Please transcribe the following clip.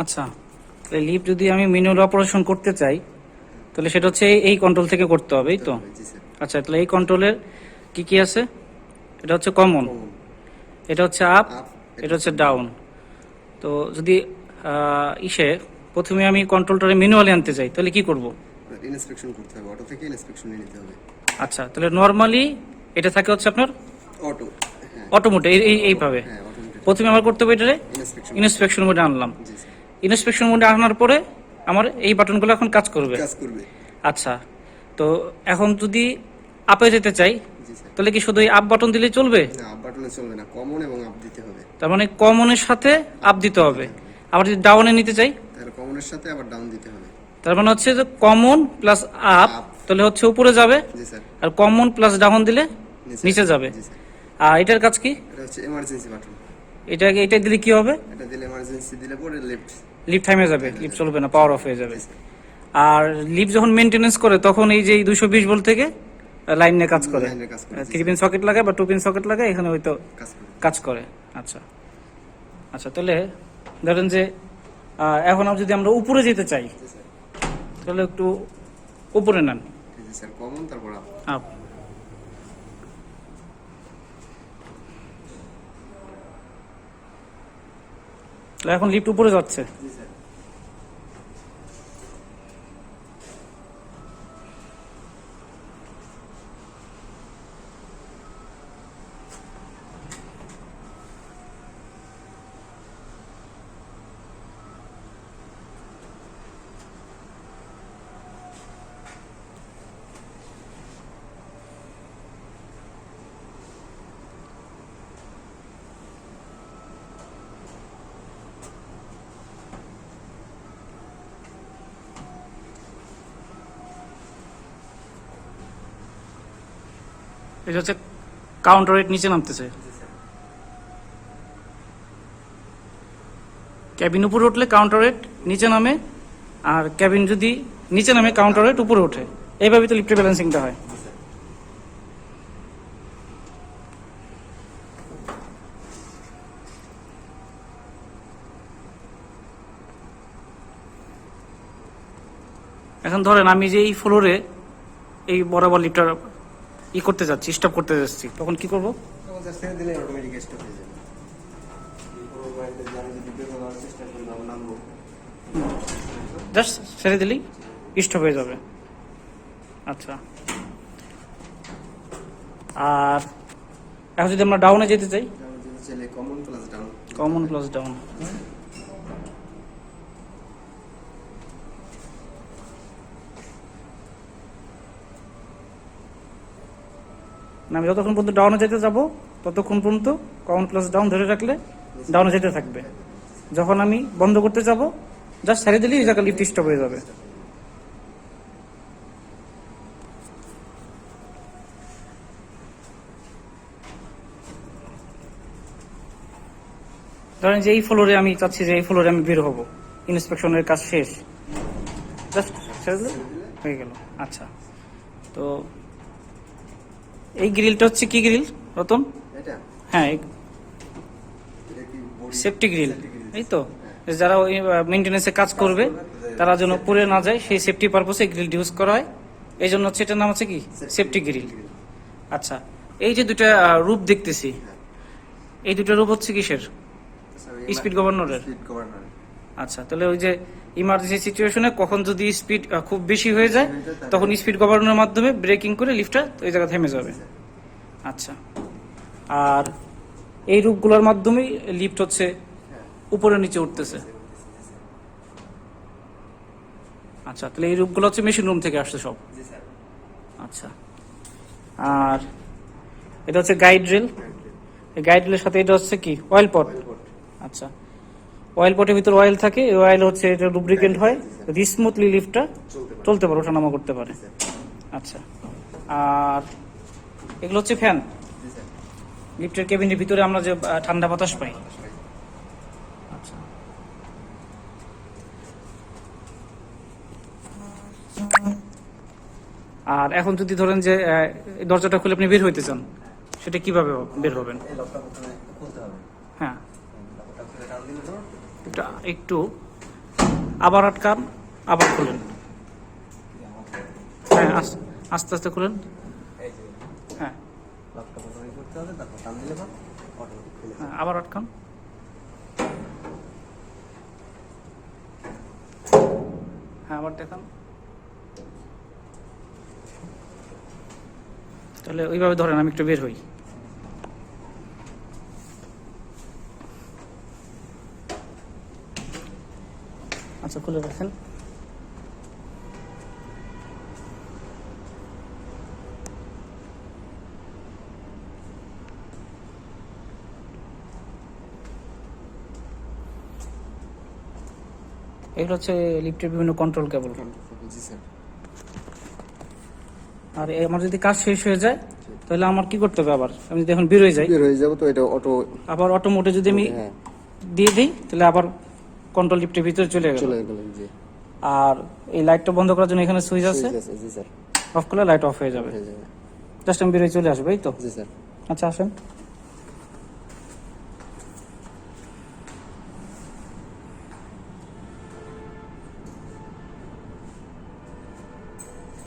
আচ্ছা, তাহলে লিফট যদি আমি ম্যানুয়াল অপারেশন করতে চাই তাহলে সেটা হচ্ছে এই কন্ট্রোল থেকে করতে হবে, এই তো? আচ্ছা, তাহলে এই কন্ট্রোলের কি কি আছে? এটা হচ্ছে কমন, এটা হচ্ছে আপ, এটা হচ্ছে ডাউন। তো যদি ইসে প্রথমে আমি কন্ট্রোলটারে ম্যানুয়ালি আনতে চাই তাহলে কি করব? ইনস্পেকশন করতে হবে, অটো থেকে ইনস্পেকশন নিতে হবে। আচ্ছা, তাহলে নরমালি এটা থাকে হচ্ছে আপনার অটো, অটো মোডে, এইভাবে প্রথমে আমার করতে হবে এটারে ইনস্পেকশন মোডে আনলাম। ইনস্পেকশন মোডে আনার পরে আমার এই বাটনগুলো এখন কাজ করবে। আচ্ছা, তো এখন যদি আপে যেতে চাই তাহলে কি শুধু এই আপ বাটন দিলেই চলবে? না, আপ বাটনে চলবে না, কমন এবং আপ দিতে হবে। তার মানে কমনের সাথে আপ দিতে হবে। আবার যদি ডাউনে নিতে চাই তাহলে কমনের সাথে আবার ডাউন দিতে হবে। তার মানে হচ্ছে যে কমন প্লাস আপ তাহলে হচ্ছে উপরে যাবে, আর কমন প্লাস ডাউন দিলে নিচে যাবে। আর এটার কাজ কি? এটা হচ্ছে এমার্জেন্সি বাটন। এটা দিলে কি হবে? এটা দিলে এমার্জেন্সি দিলে পরে লিফট থামে যাবে, লিফট চলবে না, পাওয়ার অফ হয়ে যাবে। আর লিফট যখন মেইনটেনেন্স করে তখন এই যে 220 ভোল্ট থেকে লাইন নিয়ে কাজ করে, 3 পিন সকেট লাগায় বা 2 পিন সকেট লাগায়, এখানে হয়তো কাজ করে। আচ্ছা আচ্ছা, তাহলে ধরেন যে এখন যদি আমরা উপরে যেতে চাই তাহলে একটু উপরে নেন। স্যার, কমন তারপর আপ। এখন লিফট উপরে যাচ্ছে। এটা হচ্ছে কাউন্টার রেট নিচে নামতেছে। ক্যাবিন উপরে উঠলে কাউন্টার রেট নিচে নামে, আর ক্যাবিন যদি নিচে নামে কাউন্টার রেট উপরে ওঠে। এইভাবে তো লিফটের ব্যালেন্সিংটা হয়। এখন ধরেন আমি যে এই ফ্লোরে এই বরাবর লিফটার করতে যাচ্ছি, স্টপ করতে যাচ্ছি, তখন কি করব? জাস্ট ছেড়ে দিলেই স্টপ হয়ে যাবে। আচ্ছা, আর এখন যদি আমরা ডাউনে যেতে চাই, কমন প্লাস ডাউন, আমি যতক্ষণ পর্যন্ত ডাউনে যেতে যাব ততক্ষণ পর্যন্ত কমন প্লাস ডাউন ধরে রাখলে ডাউনে যেতে থাকবে। যখন আমি বন্ধ করতে যাব জাস্ট ছেড়ে দিলেই এই জায়গায় লিফট স্টপ হয়ে যাবে। ধরেন যে এই ফ্লোরে আমি চাচ্ছি যে এই ফ্লোরে আমি বের হব, ইন্সপেকশনের কাজ শেষ, জাস্ট ছেড়ে দিলে হয়ে গেল। আচ্ছা, তো এই গ্রিলটা হচ্ছে কি গ্রিল রতন? হ্যাঁ, সেফটি গ্রিল, এই তো? যারা ওই মেইনটেনেন্সে কাজ করবে তারা যেন পুড়ে না যায় সেই সেফটি পারপসে গ্রিল ইউজ করা হয়। এই জন্য হচ্ছে এটার নাম হচ্ছে কি সেফটি গ্রিল। আচ্ছা, এই যে দুটা রূপ দেখতেছি, এই দুটো রূপ হচ্ছে কিসের? স্পিড গভর্নরের। আচ্ছা, তাহলে ওই যে ইমার্জেন্সি সিচুয়েশনে কখন যদি স্পিড খুব বেশি হয়ে যায় তখন স্পিড গভর্নরের মাধ্যমে ব্রেকিং করে লিফটটা ওই জায়গায় থেমে যাবে। আচ্ছা, আর এই রূপগুলোর মাধ্যমেই লিফট হচ্ছে উপরে নিচে উঠতেছে। আচ্ছা, তাহলে এই রূপগুলো হচ্ছে মেশিন রুম থেকে আসছে সব। আচ্ছা, আর এটা হচ্ছে গাইড রেল। এই গাইড রেলের সাথে এটা হচ্ছে কি অয়েল পট। আচ্ছা, অয়েল পটের ভিতর অয়েল থাকে, এই অয়েল হচ্ছে এটা লুব্রিকেন্ট হয়, স্মুথলি লিফটটা চলতে পারে, ওঠানামা করতে পারে। আচ্ছা, আর এগুলো হচ্ছে ফ্যান। লিফটের কেবিনের ভিতরে আমরা যে ঠান্ডা বাতাস পাই। আচ্ছা, আর এখন যদি ধরেন যে দরজাটা খুলে আপনি বের হইতে চান, সেটা কিভাবে বের হবেন? হ্যাঁ, একটু আবার আটকান, আবার খুলেন। হ্যাঁ, আস্তে আস্তে খুলেন। হ্যাঁ, হ্যাঁ, আবার আটকান। হ্যাঁ, আবার দেখান। তাহলে ওইভাবে ধরেন, আমি একটু বের হই। আচ্ছা, খুলে রাখেন। এগুলো হচ্ছে লিফটের বিভিন্ন কন্ট্রোল কেবল। জি স্যার। আর আমার যদি কাজ শেষ হয়ে যায় তাহলে আমার কি করতে হবে? আবার আমি যদি এখন বের হয়ে যাই, বের হয়ে যাবো তো এটা অটো, আবার অটো মোডে যদি আমি হ্যাঁ দিয়ে দিই তাহলে আবার কন্ট্রোল লিফটের ভিতরে চলে গেল। চলে গেল। জি আর এই লাইটটা বন্ধ করার জন্য এখানে সুইচ আছে, জি স্যার। অফ করলে লাইট অফ হয়ে যাবে। হয়ে যাবে। জাস্ট আমি বের হয়ে চলে আসবে, এই তো। জি স্যার। আচ্ছা, আসেন।